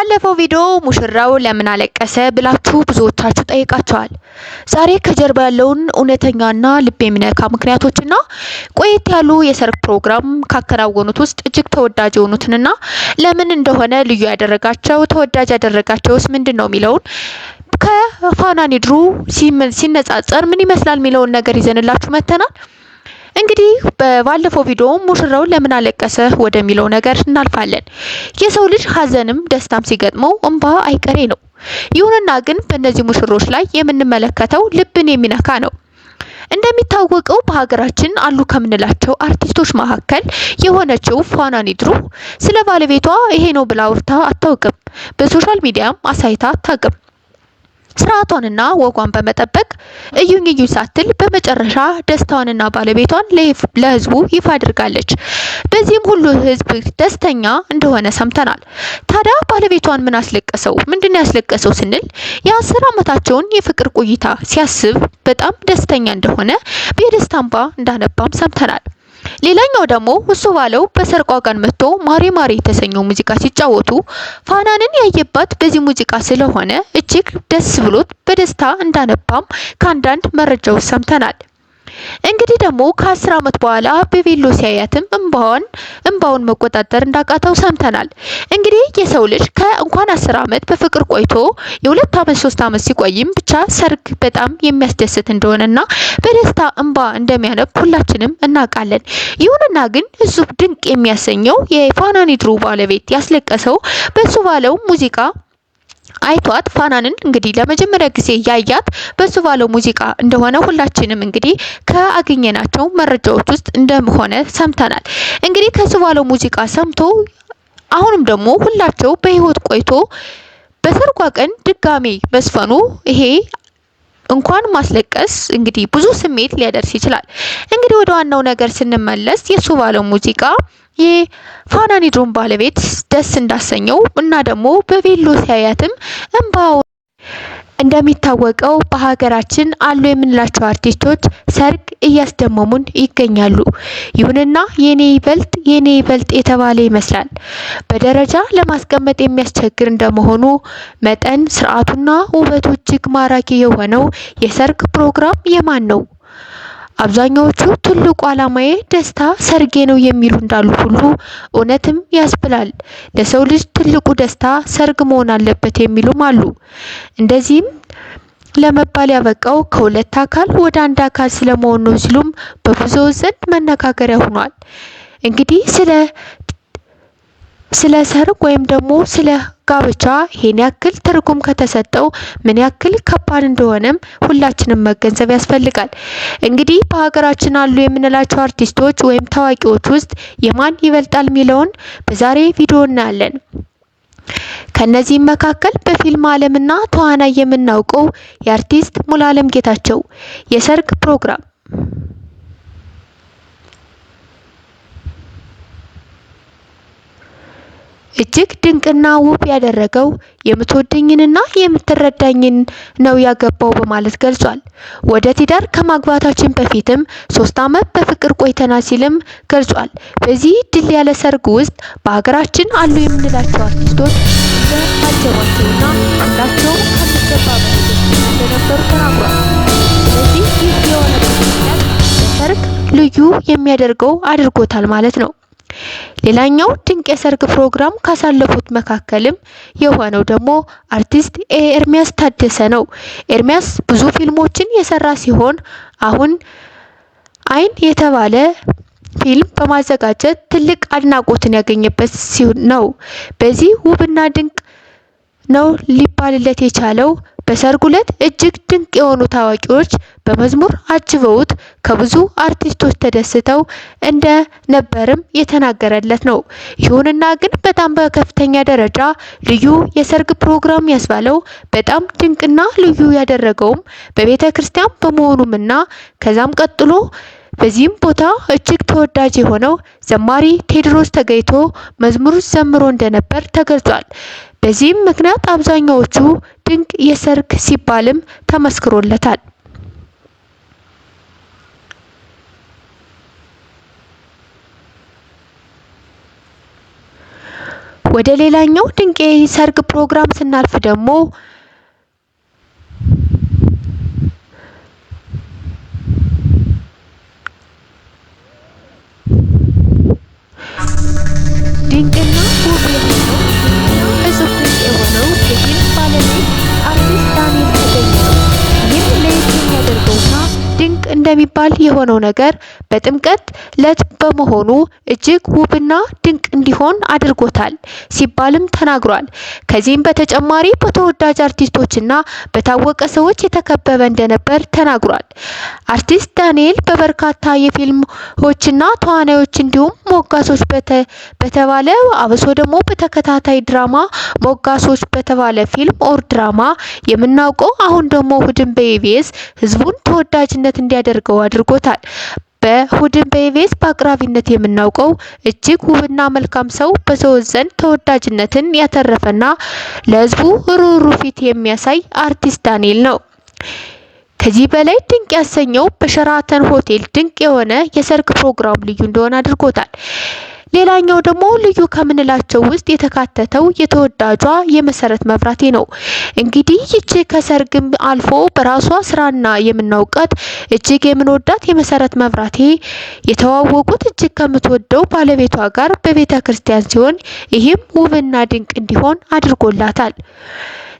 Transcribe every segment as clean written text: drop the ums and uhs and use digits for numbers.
በባለፈው ቪዲዮ ሙሽራው ለምን አለቀሰ ብላችሁ ብዙዎቻችሁ ጠይቃችኋል። ዛሬ ከጀርባ ያለውን እውነተኛና ልብ የሚነካ ምክንያቶችና ቆየት ያሉ የሰርግ ፕሮግራም ካከናወኑት ውስጥ እጅግ ተወዳጅ የሆኑትንና ለምን እንደሆነ ልዩ ያደረጋቸው ተወዳጅ ያደረጋቸውስ ምንድነው የሚለውን ከፋና ኒድሩ ሲነጻጸር ምን ይመስላል የሚለውን ነገር ይዘንላችሁ መተናል። እንግዲህ በባለፈው ቪዲዮ ሙሽራው ለምን አለቀሰ ወደሚለው ነገር እናልፋለን። የሰው ልጅ ሀዘንም ደስታም ሲገጥመው እንባ አይቀሬ ነው። ይሁንና ግን በእነዚህ ሙሽሮች ላይ የምንመለከተው ልብን የሚነካ ነው። እንደሚታወቀው በሀገራችን አሉ ከምንላቸው አርቲስቶች መካከል የሆነችው ፋና ኒድሩ ስለ ባለቤቷ ይሄ ነው ብላ አውርታ አታውቅም። በሶሻል ሚዲያም አሳይታ አታውቅም። ስርዓቷንና ወጓን በመጠበቅ እዩኝ ሳትል በመጨረሻ ደስታዋንና ባለቤቷን ለህዝቡ ይፋ አድርጋለች። በዚህም ሁሉ ህዝብ ደስተኛ እንደሆነ ሰምተናል። ታዲያ ባለቤቷን ምን አስለቀሰው? ምንድነው ያስለቀሰው ስንል የ10 ዓመታቸውን የፍቅር ቆይታ ሲያስብ በጣም ደስተኛ እንደሆነ በደስታ እንባ እንዳነባም ሰምተናል። ሌላኛው ደግሞ እሱ ባለው በሰርቋ ቀን መጥቶ ማሬ ማሬ የተሰኘው ሙዚቃ ሲጫወቱ ፋናንን ያየባት በዚህ ሙዚቃ ስለሆነ እጅግ ደስ ብሎት በደስታ እንዳነባም ከአንዳንድ መረጃዎች ሰምተናል። እንግዲህ ደግሞ ከ10 ዓመት በኋላ በቬሎ ሲያያትም እንባውን መቆጣጠር እንዳቃተው ሰምተናል። እንግዲህ የሰው ልጅ ከእንኳን 10 ዓመት በፍቅር ቆይቶ የ2 ዓመት 3 ዓመት ሲቆይም ብቻ ሰርግ በጣም የሚያስደስት እንደሆነና በደስታ እንባ እንደሚያነብ ሁላችንም እናውቃለን። ይሁንና ግን እሱ ድንቅ የሚያሰኘው የፋና ኒድሩ ባለቤት ያስለቀሰው በሱ ባለው ሙዚቃ አይቷት ፋናንን እንግዲህ ለመጀመሪያ ጊዜ ያያት በሱ ባለው ሙዚቃ እንደሆነ ሁላችንም እንግዲህ ከአገኘናቸው መረጃዎች ውስጥ እንደሆነ ሰምተናል። እንግዲህ ከሱ ባለው ሙዚቃ ሰምቶ አሁንም ደግሞ ሁላቸው በህይወት ቆይቶ በሰርጓ ቀን ድጋሜ መስፈኑ ይሄ እንኳን ማስለቀስ እንግዲህ ብዙ ስሜት ሊያደርስ ይችላል። እንግዲህ ወደ ዋናው ነገር ስንመለስ የሱ ባለው ሙዚቃ የፋና ኒድሩን ባለቤት ደስ እንዳሰኘው እና ደግሞ በቬሎ ሲያያትም እንባው እንደሚታወቀው በሀገራችን አሉ የምንላቸው አርቲስቶች ሰርግ እያስደመሙን ይገኛሉ። ይሁንና የኔ ይበልጥ የተባለ ይመስላል። በደረጃ ለማስቀመጥ የሚያስቸግር እንደመሆኑ መጠን ስርዓቱና ውበቱ እጅግ ማራኪ የሆነው የሰርግ ፕሮግራም የማን ነው? አብዛኛዎቹ ትልቁ ዓላማዬ ደስታ ሰርጌ ነው የሚሉ እንዳሉ ሁሉ እውነትም ያስብላል። ለሰው ልጅ ትልቁ ደስታ ሰርግ መሆን አለበት የሚሉም አሉ። እንደዚህም ለመባል ያበቃው ከሁለት አካል ወደ አንድ አካል ስለመሆኑ ነው ሲሉም በብዙዎች ዘንድ መነጋገሪያ ሆኗል። እንግዲህ ስለ ሰርግ ወይም ደግሞ ስለ ጋብቻ ይሄን ያክል ትርጉም ከተሰጠው ምን ያክል ከባድ እንደሆነም ሁላችንም መገንዘብ ያስፈልጋል። እንግዲህ በሀገራችን አሉ የምንላቸው አርቲስቶች ወይም ታዋቂዎች ውስጥ የማን ይበልጣል የሚለውን በዛሬ ቪዲዮ እናያለን። ከነዚህም መካከል በፊልም ዓለምና ተዋናይ የምናውቀው የአርቲስት ሙሉዓለም ጌታቸው የሰርግ ፕሮግራም እጅግ ድንቅና ውብ ያደረገው የምትወደኝንና የምትረዳኝን ነው ያገባው በማለት ገልጿል። ወደ ትዳር ከማግባታችን በፊትም 3 ዓመት በፍቅር ቆይተናል ሲልም ገልጿል። በዚህ ድል ያለ ሰርግ ውስጥ በሀገራችን አሉ የምንላቸው አርቲስቶች ያጀቧቸውና ሁላቸውም ከሚገባ በላይ እንደነበሩ ተናግሯል። ስለዚህ ይህ የሆነበት ምክንያት ሰርግ ልዩ የሚያደርገው አድርጎታል ማለት ነው። ሌላኛው ድንቅ የሰርግ ፕሮግራም ካሳለፉት መካከልም የሆነው ደግሞ አርቲስት ኤርሚያስ ታደሰ ነው። ኤርሚያስ ብዙ ፊልሞችን የሰራ ሲሆን አሁን አይን የተባለ ፊልም በማዘጋጀት ትልቅ አድናቆትን ያገኘበት ነው። በዚህ ውብና ድንቅ ነው ሊባልለት የቻለው በሰርጉ ዕለት እጅግ ድንቅ የሆኑ ታዋቂዎች በመዝሙር አጅበውት ከብዙ አርቲስቶች ተደስተው እንደነበርም የተናገረለት ነው። ይሁንና ግን በጣም በከፍተኛ ደረጃ ልዩ የሰርግ ፕሮግራም ያስባለው በጣም ድንቅና ልዩ ያደረገውም በቤተ ክርስቲያን በመሆኑምና ከዛም ቀጥሎ በዚህም ቦታ እጅግ ተወዳጅ የሆነው ዘማሪ ቴዎድሮስ ተገኝቶ መዝሙር ዘምሮ እንደነበር ተገልጿል። በዚህም ምክንያት አብዛኛዎቹ ድንቅ የሰርግ ሲባልም ተመስክሮለታል። ወደ ሌላኛው ድንቅ የሰርግ ፕሮግራም ስናልፍ ደግሞ ድንቅና ውብ የሆነው እጹብ ድንቅ የሆነው የፊልም ባለቤት አርቲስት ዳንኤል ተገኘ ነው። ይህም ለየት የሚያደርገውና ድንቅ እንደሚባል የሆነው ነገር በጥምቀት ዕለት በመሆኑ እጅግ ውብና ድንቅ እንዲሆን አድርጎታል ሲባልም ተናግሯል። ከዚህም በተጨማሪ በተወዳጅ አርቲስቶችና በታወቀ ሰዎች የተከበበ እንደነበር ተናግሯል። አርቲስት ዳንኤል በበርካታ የፊልሞችና ተዋናዮች እንዲሁም ሞጋሶች በተባለ አብሶ ደግሞ በተከታታይ ድራማ ሞጋሶች በተባለ ፊልም ኦር ድራማ የምናውቀው አሁን ደግሞ እሁድን በኢቢኤስ ህዝቡን ተወዳጅነት እንዲያደርገው አድርጎታል። በእሁድን በኢቢኤስ በአቅራቢነት የምናውቀው እጅግ ውብና መልካም ሰው በሰዎች ዘንድ ተወዳጅነትን ያተረፈና ለህዝቡ ሩህሩህ ፊት የሚያሳይ አርቲስት ዳንኤል ነው። ከዚህ በላይ ድንቅ ያሰኘው በሸራተን ሆቴል ድንቅ የሆነ የሰርግ ፕሮግራም ልዩ እንደሆነ አድርጎታል። ሌላኛው ደግሞ ልዩ ከምንላቸው ውስጥ የተካተተው የተወዳጇ የመሰረት መብራቴ ነው። እንግዲህ ይቺ ከሰርግም አልፎ በራሷ ስራና የምናውቃት እጅግ የምንወዳት የመሰረት መብራቴ የተዋወቁት እጅግ ከምትወደው ባለቤቷ ጋር በቤተ ክርስቲያን ሲሆን ይህም ውብና ድንቅ እንዲሆን አድርጎላታል።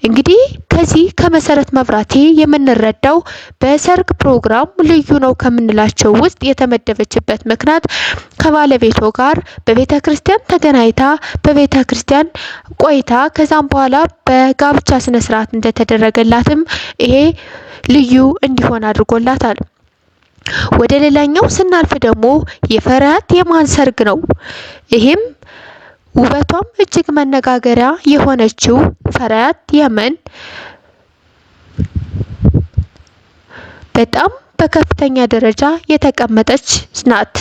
እንግዲህ ከዚህ ከመሰረት መብራቴ የምንረዳው በሰርግ ፕሮግራም ልዩ ነው ከምንላቸው ውስጥ የተመደበችበት ምክንያት ከባለቤቷ ጋር በቤተ ክርስቲያን ተገናኝታ በቤተ ክርስቲያን ቆይታ ከዛም በኋላ በጋብቻ ስነ ስርዓት እንደተደረገላትም ይሄ ልዩ እንዲሆን አድርጎላታል። ወደ ሌላኛው ስናልፍ ደግሞ የፈርሃት የማን ሰርግ ነው። ይሄም ውበቷም እጅግ መነጋገሪያ የሆነችው ፈርሃት የመን በጣም በከፍተኛ ደረጃ የተቀመጠች ናት።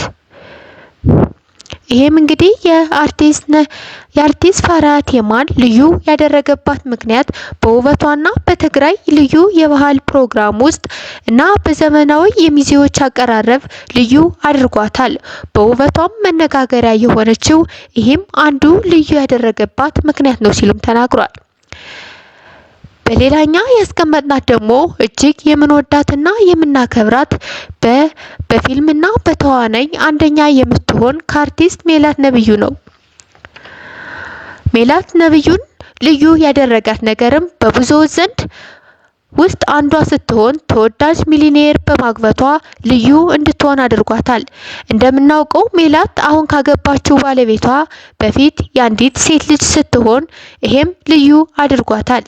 ይሄም እንግዲህ የአርቲስት ፈርሃት የማን ልዩ ያደረገባት ምክንያት በውበቷና በትግራይ ልዩ የባህል ፕሮግራም ውስጥ እና በዘመናዊ የሚዜዎች አቀራረብ ልዩ አድርጓታል። በውበቷም መነጋገሪያ የሆነችው ይህም አንዱ ልዩ ያደረገባት ምክንያት ነው ሲሉም ተናግሯል። በሌላኛ ያስቀመጥናት ደግሞ እጅግ የምንወዳትና የምናከብራት በፊልምና በተዋናይ አንደኛ የምትሆን ከአርቲስት ሜላት ነብዩ ነው። ሜላት ነብዩን ልዩ ያደረጋት ነገርም በብዙዎች ዘንድ ውስጥ አንዷ ስትሆን ተወዳጅ ሚሊዮኔር በማግባቷ ልዩ እንድትሆን አድርጓታል። እንደምናውቀው ሜላት አሁን ካገባችው ባለቤቷ በፊት የአንዲት ሴት ልጅ ስትሆን ይሄም ልዩ አድርጓታል።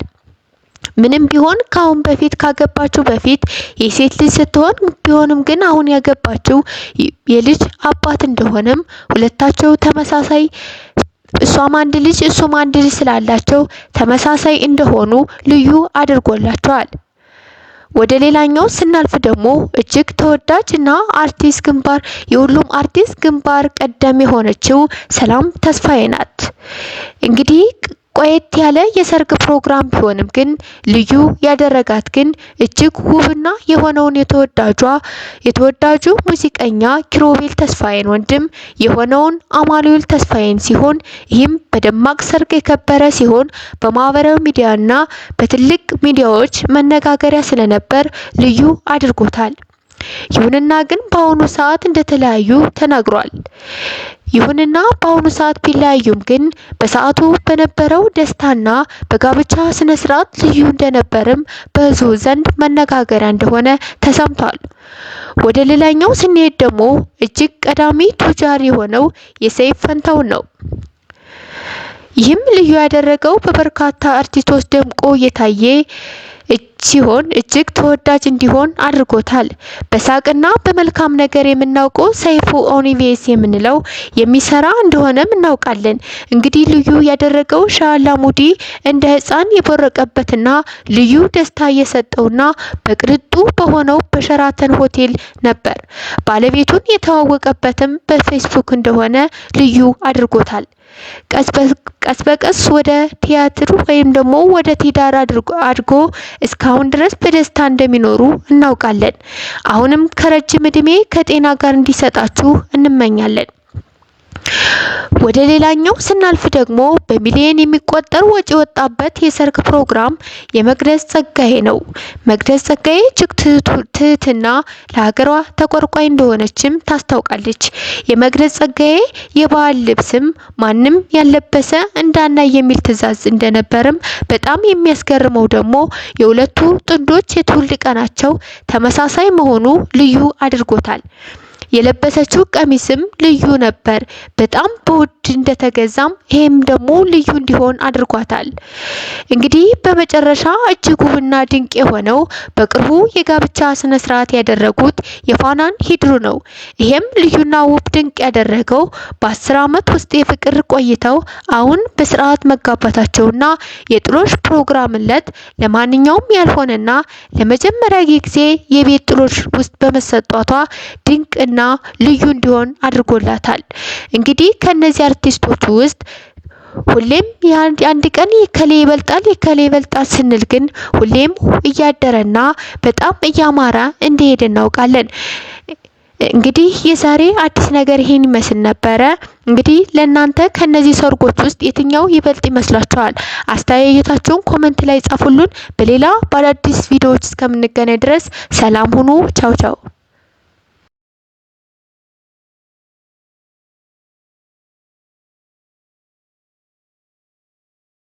ምንም ቢሆን ካሁን በፊት ካገባችው በፊት የሴት ልጅ ስትሆን ቢሆንም ግን አሁን ያገባችው የልጅ አባት እንደሆነም ሁለታቸው ተመሳሳይ እሷም አንድ ልጅ እሱም አንድ ልጅ ስላላቸው ተመሳሳይ እንደሆኑ ልዩ አድርጎላቸዋል። ወደ ሌላኛው ስናልፍ ደግሞ እጅግ ተወዳጅ እና አርቲስት ግንባር የሁሉም አርቲስት ግንባር ቀደም የሆነችው ሰላም ተስፋዬ ናት። እንግዲህ ቆየት ያለ የሰርግ ፕሮግራም ቢሆንም ግን ልዩ ያደረጋት ግን እጅግ ውብና የሆነውን የተወዳጁ ሙዚቀኛ ኪሮቤል ተስፋዬን ወንድም የሆነውን አማኑኤል ተስፋዬን ሲሆን ይህም በደማቅ ሰርግ የከበረ ሲሆን በማህበራዊ ሚዲያና በትልቅ ሚዲያዎች መነጋገሪያ ስለነበር ልዩ አድርጎታል። ይሁንና ግን በአሁኑ ሰዓት እንደተለያዩ ተናግሯል። ይሁንና በአሁኑ ሰዓት ቢለያዩም ግን በሰዓቱ በነበረው ደስታና በጋብቻ ስነ ስርዓት ልዩ እንደነበርም በህዝቡ ዘንድ መነጋገሪያ እንደሆነ ተሰምቷል። ወደ ሌላኛው ስንሄድ ደግሞ እጅግ ቀዳሚ ቱጃር የሆነው የሰይፉ ፋንታሁን ነው። ይህም ልዩ ያደረገው በበርካታ አርቲስቶች ደምቆ የታየ ሲሆን እጅግ ተወዳጅ እንዲሆን አድርጎታል። በሳቅና በመልካም ነገር የምናውቀው ሰይፉ ኦኒቬስ የምንለው የሚሰራ እንደሆነም እናውቃለን። እንግዲህ ልዩ ያደረገው ሻላሙዲ እንደ ህፃን የቦረቀበትና ልዩ ደስታ የሰጠውና በቅርጡ በሆነው በሸራተን ሆቴል ነበር። ባለቤቱን የተዋወቀበትም በፌስቡክ እንደሆነ ልዩ አድርጎታል። ቀስ በቀስ ወደ ቲያትር ወይም ደግሞ ወደ ትዳር አድጎ እስካሁን ድረስ በደስታ እንደሚኖሩ እናውቃለን። አሁንም ከረጅም እድሜ ከጤና ጋር እንዲሰጣችሁ እንመኛለን። ወደ ሌላኛው ስናልፍ ደግሞ በሚሊዮን የሚቆጠር ወጪ ወጣበት የሰርግ ፕሮግራም የመቅደስ ጸጋዬ ነው። መቅደስ ጸጋዬ እጅግ ትህትና ለሀገሯ ተቆርቋሪ እንደሆነችም ታስታውቃለች። የመቅደስ ጸጋዬ የባህል ልብስም ማንም ያለበሰ እንዳናይ የሚል ትዕዛዝ እንደነበርም በጣም የሚያስገርመው ደግሞ የሁለቱ ጥንዶች የትውልድ ቀናቸው ተመሳሳይ መሆኑ ልዩ አድርጎታል። የለበሰችው ቀሚስም ልዩ ነበር። በጣም በውድ እንደተገዛም ይሄም ደግሞ ልዩ እንዲሆን አድርጓታል። እንግዲህ በመጨረሻ እጅግ ውብና ድንቅ የሆነው በቅርቡ የጋብቻ ስነ ስርዓት ያደረጉት የፋናን ሂድሩ ነው። ይሄም ልዩና ውብ ድንቅ ያደረገው በ10 ዓመት ውስጥ የፍቅር ቆይተው አሁን በስርዓት መጋባታቸውና የጥሎሽ ፕሮግራም ዕለት ለማንኛውም ያልሆነና ለመጀመሪያ ጊዜ የቤት ጥሎሽ ውስጥ በመሰጧቷ ድንቅና ልዩ እንዲሆን አድርጎላታል። እንግዲህ ከነዚህ አርቲስቶች ውስጥ ሁሌም አንድ ቀን የከሌ ይበልጣል ስንል ግን ሁሌም እያደረና በጣም እያማረ እንደሄደ እናውቃለን። እንግዲህ የዛሬ አዲስ ነገር ይሄን ይመስል ነበረ። እንግዲህ ለእናንተ ከነዚህ ሰርጎች ውስጥ የትኛው ይበልጥ ይመስላችኋል? አስተያየታችሁን ኮሜንት ላይ ጻፉልን። በሌላ በአዳዲስ ቪዲዮዎች እስከምንገናኝ ድረስ ሰላም ሁኑ። ቻው ቻው።